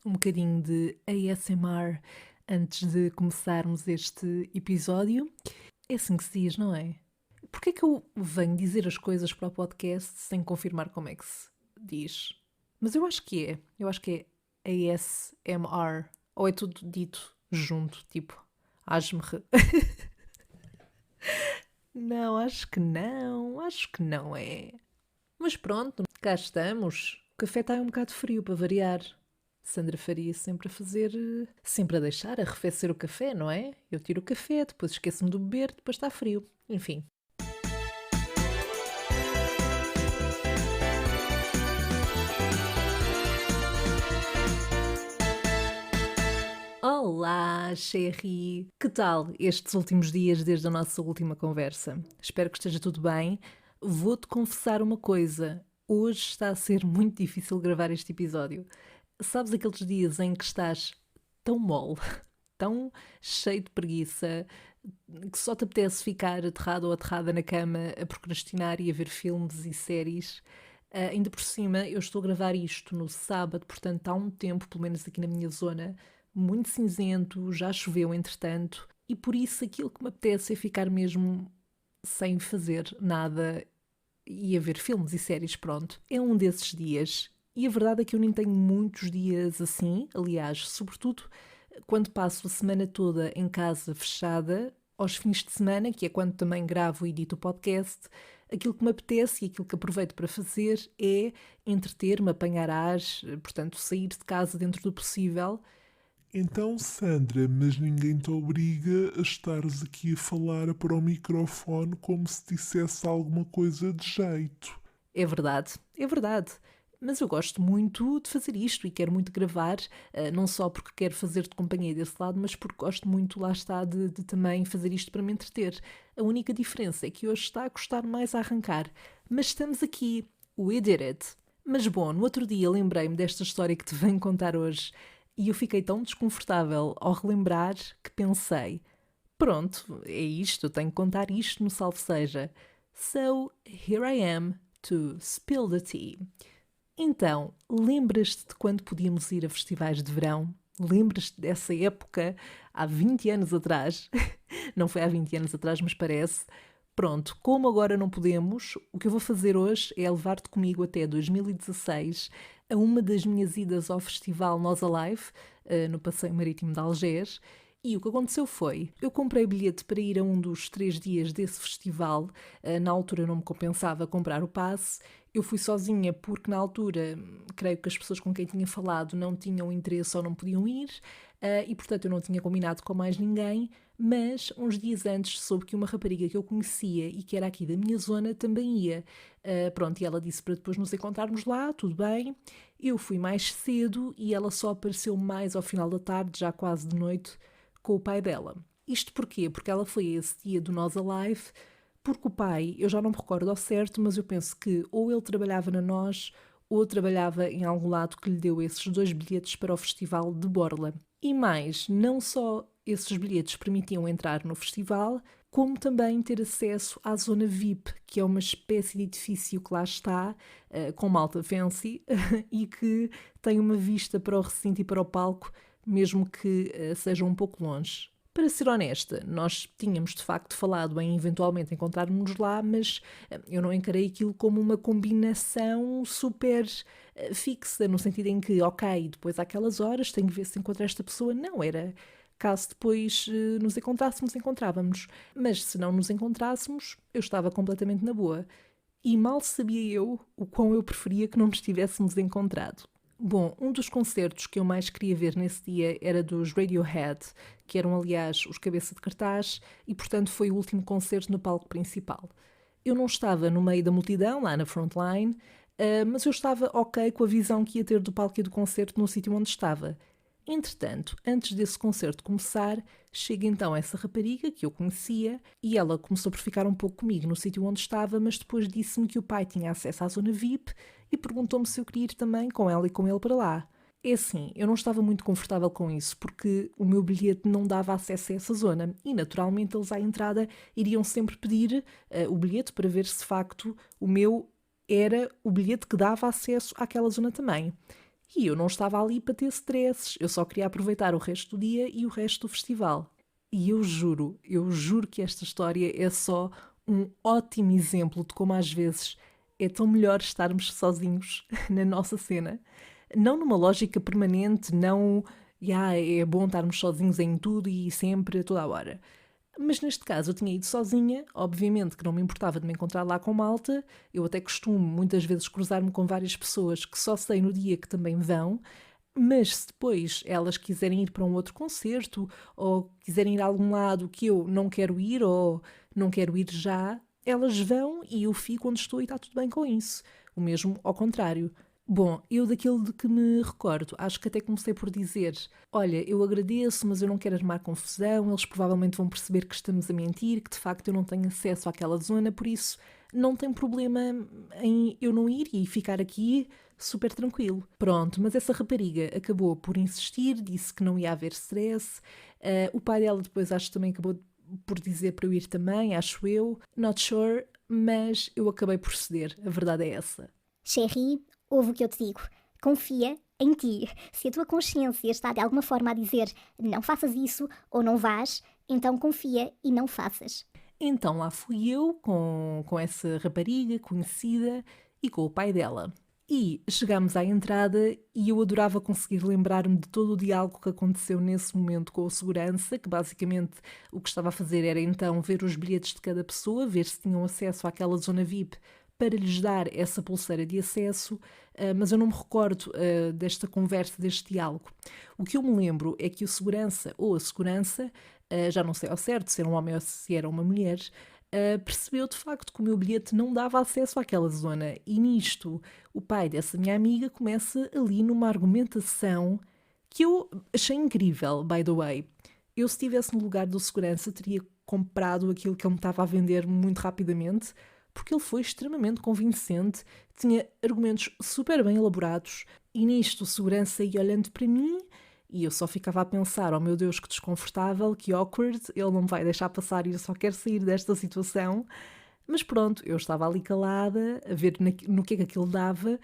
um bocadinho de ASMR antes de começarmos este episódio. É assim que se diz, não é? Porquê é que eu venho dizer as coisas para o podcast sem confirmar como é que se diz? Mas eu acho que é. Eu acho que é ASMR. Ou é tudo dito junto, tipo, asmr. Não, acho que não. Acho que não é. Mas pronto, cá estamos. O café está um bocado frio para variar. Sandra Faria sempre a fazer, sempre a deixar arrefecer o café, não é? Eu tiro o café, depois esqueço-me do beber, depois está frio. Enfim. Olá, Sherry! Que tal estes últimos dias desde a nossa última conversa? Espero que esteja tudo bem. Vou-te confessar uma coisa. Hoje está a ser muito difícil gravar este episódio. Sabes aqueles dias em que estás tão mole, tão cheio de preguiça, que só te apetece ficar aterrado ou aterrada na cama a procrastinar e a ver filmes e séries? Ainda por cima, eu estou a gravar isto no sábado, portanto há um tempo, pelo menos aqui na minha zona, muito cinzento, já choveu entretanto, e por isso aquilo que me apetece é ficar mesmo sem fazer nada e a ver filmes e séries, pronto. É um desses dias. E a verdade é que eu nem tenho muitos dias assim, aliás, sobretudo quando passo a semana toda em casa fechada, aos fins de semana, que é quando também gravo e edito o podcast, aquilo que me apetece e aquilo que aproveito para fazer é entreter-me, apanhar ar, portanto, sair de casa dentro do possível. Então, Sandra, mas ninguém te obriga a estares aqui a falar para o microfone como se dissesse alguma coisa de jeito. É verdade, é verdade. Mas eu gosto muito de fazer isto e quero muito gravar, não só porque quero fazer-te companhia desse lado, mas porque gosto muito, lá está, de também fazer isto para me entreter. A única diferença é que hoje está a custar mais a arrancar. Mas estamos aqui, we did it. Mas bom, no outro dia lembrei-me desta história que te venho contar hoje e eu fiquei tão desconfortável ao relembrar que pensei: pronto, é isto, eu tenho que contar isto no Salve Seja. So, here I am to spill the tea. Então, lembras-te de quando podíamos ir a festivais de verão? Lembras-te dessa época, há 20 anos atrás? Não foi há 20 anos atrás, mas parece. Pronto, como agora não podemos, o que eu vou fazer hoje é levar-te comigo até 2016 a uma das minhas idas ao festival Nós Alive, no Passeio Marítimo de Algés. E o que aconteceu foi, eu comprei bilhete para ir a um dos 3 dias desse festival, na altura não me compensava comprar o passe, eu fui sozinha porque na altura creio que as pessoas com quem tinha falado não tinham interesse ou não podiam ir, e portanto eu não tinha combinado com mais ninguém, mas uns dias antes soube que uma rapariga que eu conhecia e que era aqui da minha zona também ia. Pronto, e ela disse para depois nos encontrarmos lá, tudo bem. Eu fui mais cedo e ela só apareceu mais ao final da tarde, já quase de noite, com o pai dela. Isto porquê? Porque ela foi esse dia do Nós Alive, porque o pai, eu já não me recordo ao certo, mas eu penso que ou ele trabalhava na Nós ou trabalhava em algum lado que lhe deu esses 2 bilhetes para o festival de Borla. E mais, não só esses bilhetes permitiam entrar no festival, como também ter acesso à zona VIP, que é uma espécie de edifício que lá está, com malta fancy, e que tem uma vista para o recinto e para o palco, mesmo que seja um pouco longe. Para ser honesta, nós tínhamos de facto falado em eventualmente encontrarmos lá, mas eu não encarei aquilo como uma combinação super fixa, no sentido em que, ok, depois àquelas horas tenho que ver se encontro esta pessoa. Não, era caso depois nos encontrássemos, encontrávamos. Mas se não nos encontrássemos, eu estava completamente na boa. E mal sabia eu o quão eu preferia que não nos tivéssemos encontrado. Bom, um dos concertos que eu mais queria ver nesse dia era dos Radiohead, que eram, aliás, os cabeça de cartaz, e portanto foi o último concerto no palco principal. Eu não estava no meio da multidão, lá na frontline, mas eu estava ok com a visão que ia ter do palco e do concerto no sítio onde estava. Entretanto, antes desse concerto começar, chega então essa rapariga que eu conhecia e ela começou por ficar um pouco comigo no sítio onde estava, mas depois disse-me que o pai tinha acesso à zona VIP e perguntou-me se eu queria ir também com ela e com ele para lá. É assim, eu não estava muito confortável com isso porque o meu bilhete não dava acesso a essa zona e naturalmente eles à entrada iriam sempre pedir o bilhete para ver se de facto o meu era o bilhete que dava acesso àquela zona também. E eu não estava ali para ter stresses, eu só queria aproveitar o resto do dia e o resto do festival. E eu juro que esta história é só um ótimo exemplo de como às vezes é tão melhor estarmos sozinhos na nossa cena. Não numa lógica permanente, não é bom estarmos sozinhos em tudo e sempre, a toda a hora. Mas neste caso eu tinha ido sozinha, obviamente que não me importava de me encontrar lá com malta, eu até costumo muitas vezes cruzar-me com várias pessoas que só sei no dia que também vão, mas se depois elas quiserem ir para um outro concerto ou quiserem ir a algum lado que eu não quero ir ou não quero ir já, elas vão e eu fico onde estou e está tudo bem com isso. O mesmo ao contrário. Bom, eu daquilo de que me recordo, acho que até comecei por dizer: olha, eu agradeço, mas eu não quero armar confusão, eles provavelmente vão perceber que estamos a mentir, que de facto eu não tenho acesso àquela zona, por isso não tem problema em eu não ir e ficar aqui super tranquilo. Pronto, mas essa rapariga acabou por insistir, disse que não ia haver stress. O pai dela depois acho que também acabou por dizer para eu ir também, acho eu. Not sure, mas eu acabei por ceder, a verdade é essa. Chérie, ouve o que eu te digo. Confia em ti. Se a tua consciência está de alguma forma a dizer não faças isso ou não vás, então confia e não faças. Então lá fui eu com essa rapariga conhecida e com o pai dela. E chegámos à entrada e eu adorava conseguir lembrar-me de todo o diálogo que aconteceu nesse momento com o segurança, que basicamente o que estava a fazer era então ver os bilhetes de cada pessoa, ver se tinham acesso àquela zona VIP para lhes dar essa pulseira de acesso, mas eu não me recordo desta conversa, deste diálogo. O que eu me lembro é que o segurança ou a segurança, já não sei ao certo se era um homem ou se era uma mulher, percebeu de facto que o meu bilhete não dava acesso àquela zona. E nisto, o pai dessa minha amiga começa ali numa argumentação que eu achei incrível, by the way. Eu, se estivesse no lugar do segurança, teria comprado aquilo que ele me estava a vender muito rapidamente, porque ele foi extremamente convincente, tinha argumentos super bem elaborados, e nisto o segurança ia olhando para mim e eu só ficava a pensar: oh meu Deus, que desconfortável, que awkward, ele não me vai deixar passar e eu só quero sair desta situação. Mas pronto, eu estava ali calada, a ver no que é que aquilo dava,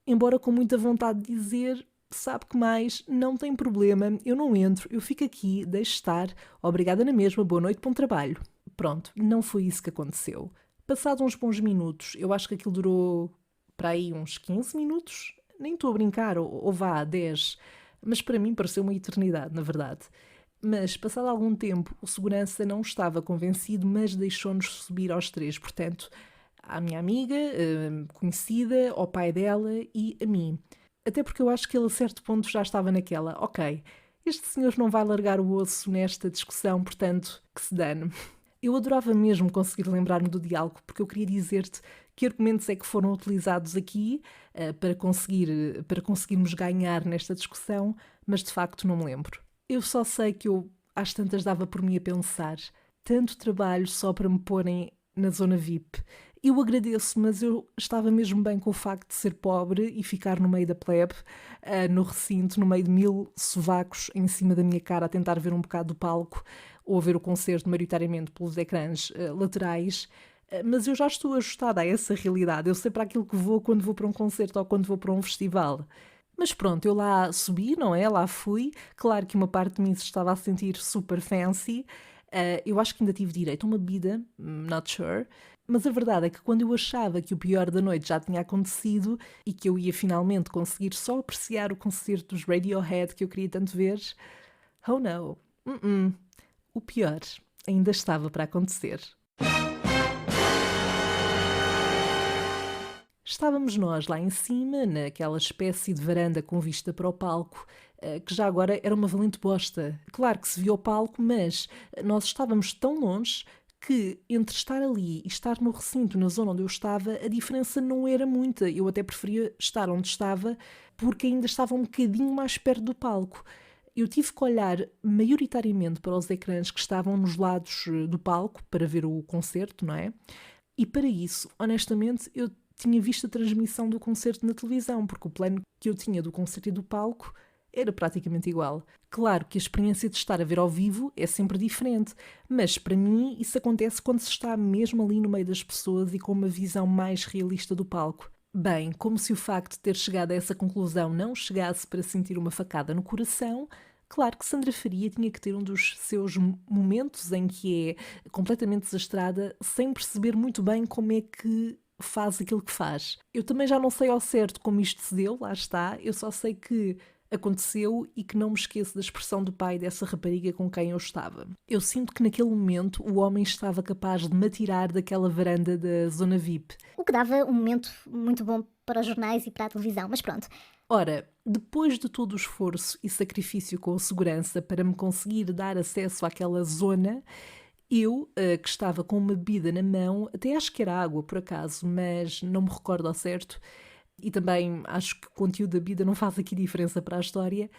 embora com muita vontade de dizer: sabe que mais, não tem problema, eu não entro, eu fico aqui, deixo estar, obrigada na mesma, boa noite, bom trabalho. Pronto, não foi isso que aconteceu. Passado uns bons minutos, eu acho que aquilo durou para aí uns 15 minutos, nem estou a brincar, ou vá, 10, mas para mim pareceu uma eternidade, na verdade. Mas, passado algum tempo, o segurança não estava convencido, mas deixou-nos subir aos três, portanto, à minha amiga, conhecida, ao pai dela e a mim. Até porque eu acho que ele a certo ponto já estava naquela: ok, este senhor não vai largar o osso nesta discussão, portanto, que se dane. Eu adorava mesmo conseguir lembrar-me do diálogo, porque eu queria dizer-te que argumentos é que foram utilizados aqui para conseguirmos ganhar nesta discussão, mas de facto não me lembro. Eu só sei que eu às tantas dava por mim a pensar: tanto trabalho só para me porem na zona VIP. Eu agradeço, mas eu estava mesmo bem com o facto de ser pobre e ficar no meio da plebe, no recinto, no meio de 1000 sovacos em cima da minha cara a tentar ver um bocado do palco ou a ver o concerto maioritariamente pelos ecrãs laterais. Mas eu já estou ajustada a essa realidade. Eu sei para aquilo que vou quando vou para um concerto ou quando vou para um festival. Mas pronto, eu lá subi, não é? Lá fui. Claro que uma parte de mim se estava a sentir super fancy. Eu acho que ainda tive direito a uma bebida, not sure. Mas a verdade é que quando eu achava que o pior da noite já tinha acontecido e que eu ia finalmente conseguir só apreciar o concerto dos Radiohead que eu queria tanto ver, oh no, o pior ainda estava para acontecer. Estávamos nós lá em cima, naquela espécie de varanda com vista para o palco, que já agora era uma valente bosta. Claro que se via o palco, mas nós estávamos tão longe que entre estar ali e estar no recinto, na zona onde eu estava, a diferença não era muita. Eu até preferia estar onde estava, porque ainda estava um bocadinho mais perto do palco. Eu tive que olhar maioritariamente para os ecrãs que estavam nos lados do palco para ver o concerto, não é? E para isso, honestamente, eu tinha visto a transmissão do concerto na televisão, porque o plano que eu tinha do concerto e do palco era praticamente igual. Claro que a experiência de estar a ver ao vivo é sempre diferente, mas para mim isso acontece quando se está mesmo ali no meio das pessoas e com uma visão mais realista do palco. Bem, como se o facto de ter chegado a essa conclusão não chegasse para sentir uma facada no coração, claro que Sandra Faria tinha que ter um dos seus momentos em que é completamente desastrada, sem perceber muito bem como é que faz aquilo que faz. Eu também já não sei ao certo como isto se deu, lá está, eu só sei que aconteceu e que não me esqueço da expressão do pai dessa rapariga com quem eu estava. Eu sinto que naquele momento o homem estava capaz de me atirar daquela varanda da zona VIP. O que dava um momento muito bom para os jornais e para a televisão, mas pronto. Ora, depois de todo o esforço e sacrifício com a segurança para me conseguir dar acesso àquela zona, eu, que estava com uma bebida na mão, até acho que era água por acaso, mas não me recordo ao certo, e também acho que o conteúdo da bebida não faz aqui diferença para a história,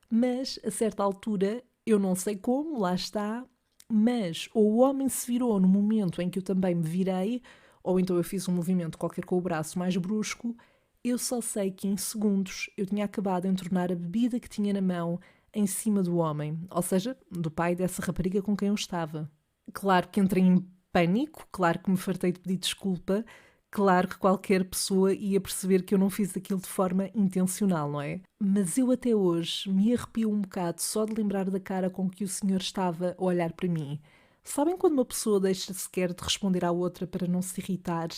mas a certa altura, eu não sei como, lá está, mas ou o homem se virou no momento em que eu também me virei, ou então eu fiz um movimento qualquer com o braço mais brusco. Eu só sei que em segundos eu tinha acabado de entornar a bebida que tinha na mão em cima do homem, ou seja, do pai dessa rapariga com quem eu estava. Claro que entrei em pânico, claro que me fartei de pedir desculpa, claro que qualquer pessoa ia perceber que eu não fiz aquilo de forma intencional, não é? Mas eu até hoje me arrepio um bocado só de lembrar da cara com que o senhor estava a olhar para mim. Sabem quando uma pessoa deixa sequer de responder à outra para não se irritar,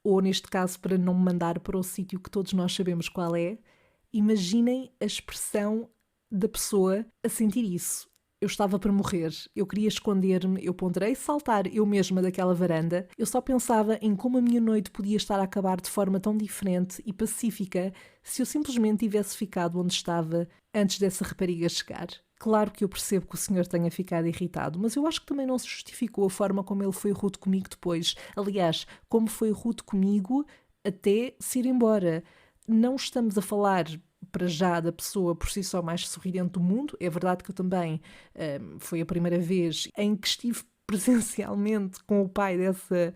ou neste caso para não me mandar para o sítio que todos nós sabemos qual é? Imaginem a expressão da pessoa a sentir isso. Eu estava para morrer, eu queria esconder-me, eu ponderei saltar eu mesma daquela varanda. Eu só pensava em como a minha noite podia estar a acabar de forma tão diferente e pacífica se eu simplesmente tivesse ficado onde estava antes dessa rapariga chegar. Claro que eu percebo que o senhor tenha ficado irritado, mas eu acho que também não se justificou a forma como ele foi rude comigo depois. Aliás, como foi rude comigo até se ir embora. Não estamos a falar para já da pessoa por si só mais sorridente do mundo. É verdade que eu também foi a primeira vez em que estive presencialmente com o pai dessa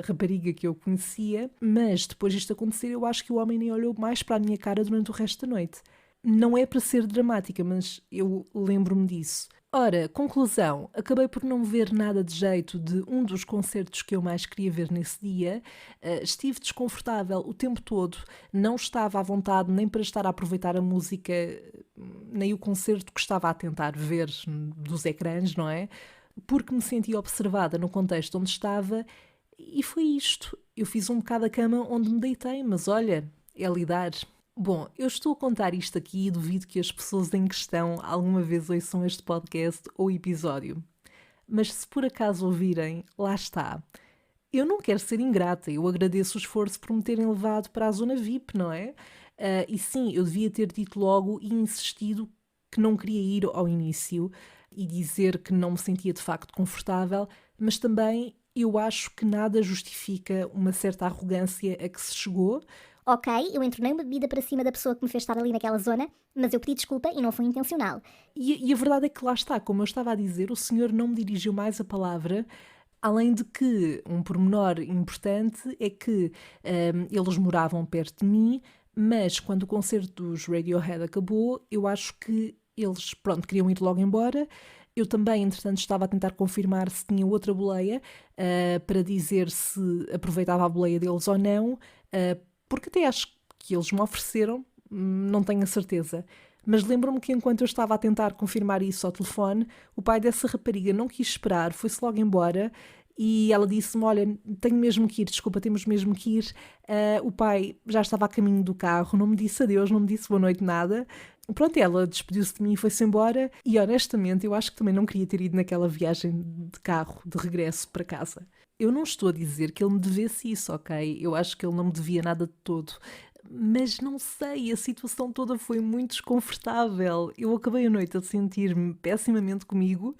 rapariga que eu conhecia, mas depois disto acontecer eu acho que o homem nem olhou mais para a minha cara durante o resto da noite. Não é para ser dramática, mas eu lembro-me disso. Ora, conclusão, acabei por não ver nada de jeito de um dos concertos que eu mais queria ver nesse dia. Estive desconfortável o tempo todo, não estava à vontade nem para estar a aproveitar a música, nem o concerto que estava a tentar ver dos ecrãs, não é? Porque me sentia observada no contexto onde estava e foi isto. Eu fiz um bocado a cama onde me deitei, mas olha, é lidar. Bom, eu estou a contar isto aqui e duvido que as pessoas em questão alguma vez ouçam este podcast ou episódio. Mas se por acaso ouvirem, lá está. Eu não quero ser ingrata, eu agradeço o esforço por me terem levado para a zona VIP, não é? E sim, eu devia ter dito logo e insistido que não queria ir ao início e dizer que não me sentia de facto confortável, mas também eu acho que nada justifica uma certa arrogância a que se chegou. Ok, eu entornei uma bebida para cima da pessoa que me fez estar ali naquela zona, mas eu pedi desculpa e não foi intencional. E a verdade é que lá está, como eu estava a dizer, o senhor não me dirigiu mais a palavra, além de que um pormenor importante é que eles moravam perto de mim, mas quando o concerto dos Radiohead acabou, eu acho que eles, pronto, queriam ir logo embora. Eu também, entretanto, estava a tentar confirmar se tinha outra boleia para dizer se aproveitava a boleia deles ou não, porque até acho que eles me ofereceram, não tenho a certeza. Mas lembro-me que enquanto eu estava a tentar confirmar isso ao telefone, o pai dessa rapariga não quis esperar, foi-se logo embora e ela disse-me, olha, tenho mesmo que ir, desculpa, temos mesmo que ir. O pai já estava a caminho do carro, não me disse adeus, não me disse boa noite, nada. Pronto, ela despediu-se de mim e foi-se embora e honestamente eu acho que também não queria ter ido naquela viagem de carro, de regresso para casa. Eu não estou a dizer que ele me devesse isso, ok? Eu acho que ele não me devia nada de todo. Mas não sei, a situação toda foi muito desconfortável. Eu acabei a noite a sentir-me pessimamente comigo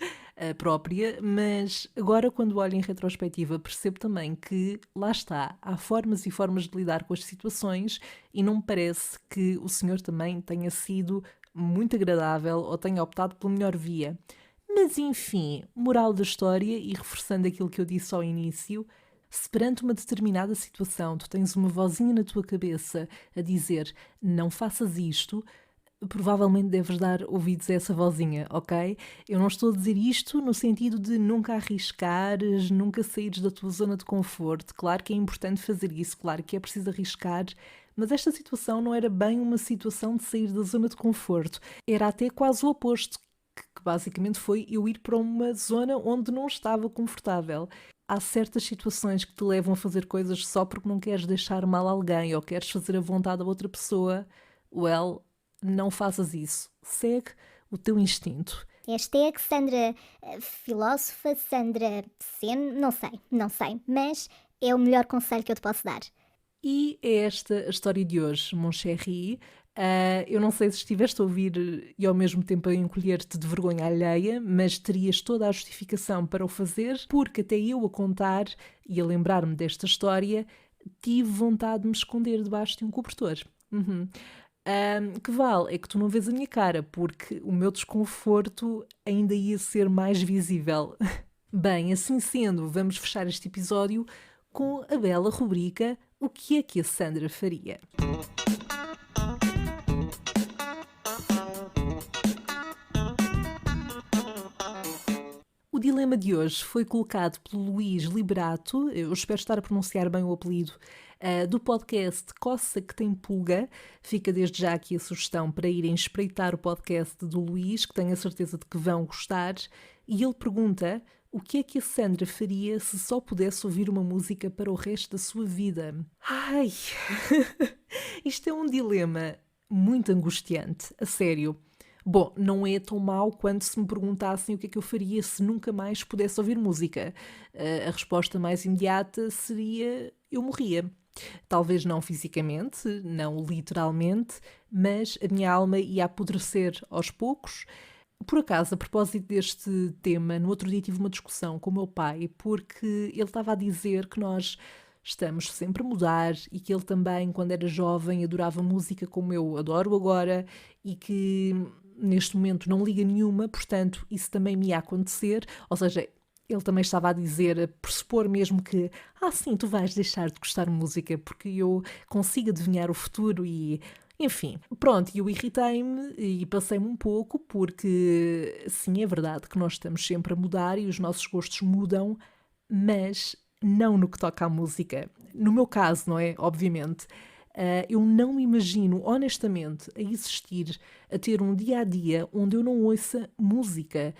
própria, mas agora, quando olho em retrospectiva, percebo também que, lá está, há formas e formas de lidar com as situações e não me parece que o senhor também tenha sido muito agradável ou tenha optado pela melhor via. Mas enfim, moral da história e reforçando aquilo que eu disse ao início, se perante uma determinada situação tu tens uma vozinha na tua cabeça a dizer não faças isto, provavelmente deves dar ouvidos a essa vozinha, ok? Eu não estou a dizer isto no sentido de nunca arriscares, nunca saíres da tua zona de conforto. Claro que é importante fazer isso, claro que é preciso arriscar, mas esta situação não era bem uma situação de sair da zona de conforto. Era até quase o oposto, que basicamente foi eu ir para uma zona onde não estava confortável. Há certas situações que te levam a fazer coisas só porque não queres deixar mal alguém ou queres fazer a vontade da outra pessoa. Well, não faças isso. Segue o teu instinto. Hashtag Sandra filósofa, Sandra Sen, não sei, mas é o melhor conselho que eu te posso dar. E é esta a história de hoje, mon chéri. Eu não sei se estiveste a ouvir e ao mesmo tempo a encolher-te de vergonha alheia, mas terias toda a justificação para o fazer, porque até eu a contar e a lembrar-me desta história, tive vontade de me esconder debaixo de um cobertor. Que vale é que tu não vês a minha cara, porque o meu desconforto ainda ia ser mais visível. Bem, assim sendo, vamos fechar este episódio com a bela rubrica O que é que a Sandra faria? O dilema de hoje foi colocado pelo Luís Liberato, eu espero estar a pronunciar bem o apelido, do podcast Coça que tem pulga. Fica desde já aqui a sugestão para irem espreitar o podcast do Luís, que tenho a certeza de que vão gostar. E ele pergunta o que é que a Sandra faria se só pudesse ouvir uma música para o resto da sua vida. Ai, isto é um dilema muito angustiante, a sério. Bom, não é tão mau quanto se me perguntassem o que é que eu faria se nunca mais pudesse ouvir música. A resposta mais imediata seria: eu morria. Talvez não fisicamente, não literalmente, mas a minha alma ia apodrecer aos poucos. Por acaso, a propósito deste tema, no outro dia tive uma discussão com o meu pai, porque ele estava a dizer que nós estamos sempre a mudar e que ele também, quando era jovem, adorava música como eu adoro agora e que neste momento não liga nenhuma, portanto, isso também me ia acontecer. Ou seja, ele também estava a dizer, a pressupor mesmo que sim, tu vais deixar de gostar de música porque eu consigo adivinhar o futuro e... Enfim, pronto, eu irritei-me e passei-me um pouco porque, sim, é verdade que nós estamos sempre a mudar e os nossos gostos mudam, mas não no que toca à música. No meu caso, não é? Obviamente. Eu não me imagino, honestamente, a existir, a ter um dia-a-dia onde eu não ouça música.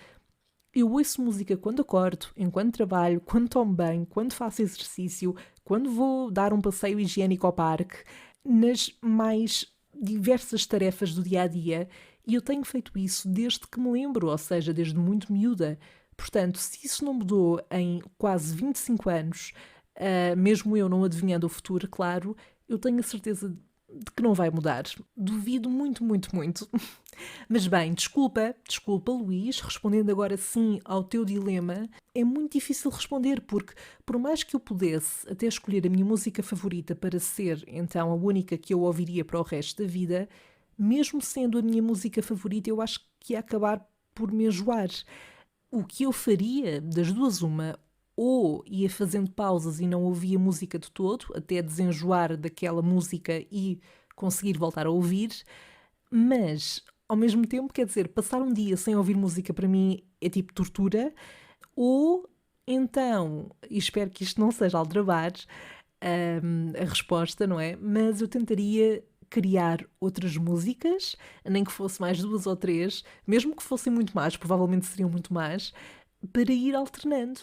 Eu ouço música quando acordo, enquanto trabalho, quando tomo banho, quando faço exercício, quando vou dar um passeio higiênico ao parque, nas mais diversas tarefas do dia-a-dia, e eu tenho feito isso desde que me lembro, ou seja, desde muito miúda. Portanto, se isso não mudou em quase 25 anos, mesmo eu não adivinhando o futuro, claro, eu tenho a certeza de que não vai mudar. Duvido muito, muito, muito. Mas bem, desculpa, Luís, respondendo agora sim ao teu dilema, é muito difícil responder, porque por mais que eu pudesse até escolher a minha música favorita para ser, então, a única que eu ouviria para o resto da vida, mesmo sendo a minha música favorita, eu acho que ia acabar por me enjoar. O que eu faria, das duas uma, ou ia fazendo pausas e não ouvia música de todo, até desenjoar daquela música e conseguir voltar a ouvir, mas, ao mesmo tempo, quer dizer, passar um dia sem ouvir música para mim é tipo tortura, ou então, e espero que isto não seja aldrabar a resposta, não é? Mas eu tentaria criar outras músicas, nem que fosse mais 2 ou 3, mesmo que fossem muito mais, provavelmente seriam muito mais, para ir alternando.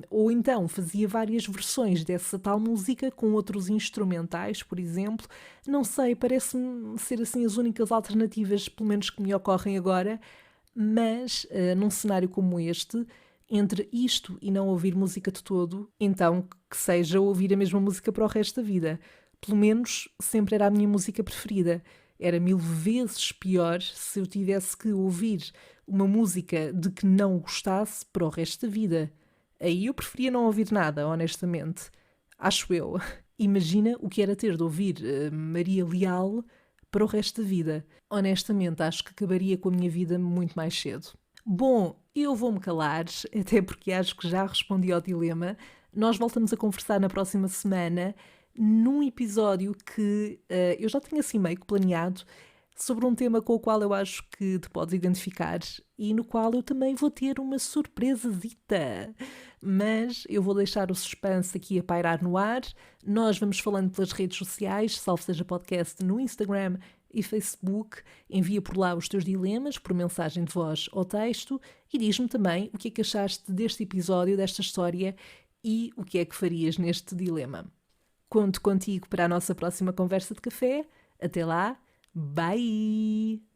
Ou então fazia várias versões dessa tal música com outros instrumentais, por exemplo. Não sei, parece-me ser assim as únicas alternativas, pelo menos que me ocorrem agora, mas num cenário como este, entre isto e não ouvir música de todo, então que seja ouvir a mesma música para o resto da vida. Pelo menos sempre era a minha música preferida. Era 1000 vezes pior se eu tivesse que ouvir uma música de que não gostasse para o resto da vida. Aí eu preferia não ouvir nada, honestamente. Acho eu. Imagina o que era ter de ouvir Maria Leal para o resto da vida. Honestamente, acho que acabaria com a minha vida muito mais cedo. Bom, eu vou-me calar, até porque acho que já respondi ao dilema. Nós voltamos a conversar na próxima semana, num episódio que eu já tenho assim meio que planeado, sobre um tema com o qual eu acho que te podes identificar e no qual eu também vou ter uma surpresazita. Mas eu vou deixar o suspense aqui a pairar no ar. Nós vamos falando pelas redes sociais, salvo seja podcast no Instagram e Facebook. Envia por lá os teus dilemas por mensagem de voz ou texto e diz-me também o que é que achaste deste episódio, desta história e o que é que farias neste dilema. Conto contigo para a nossa próxima conversa de café. Até lá, bye!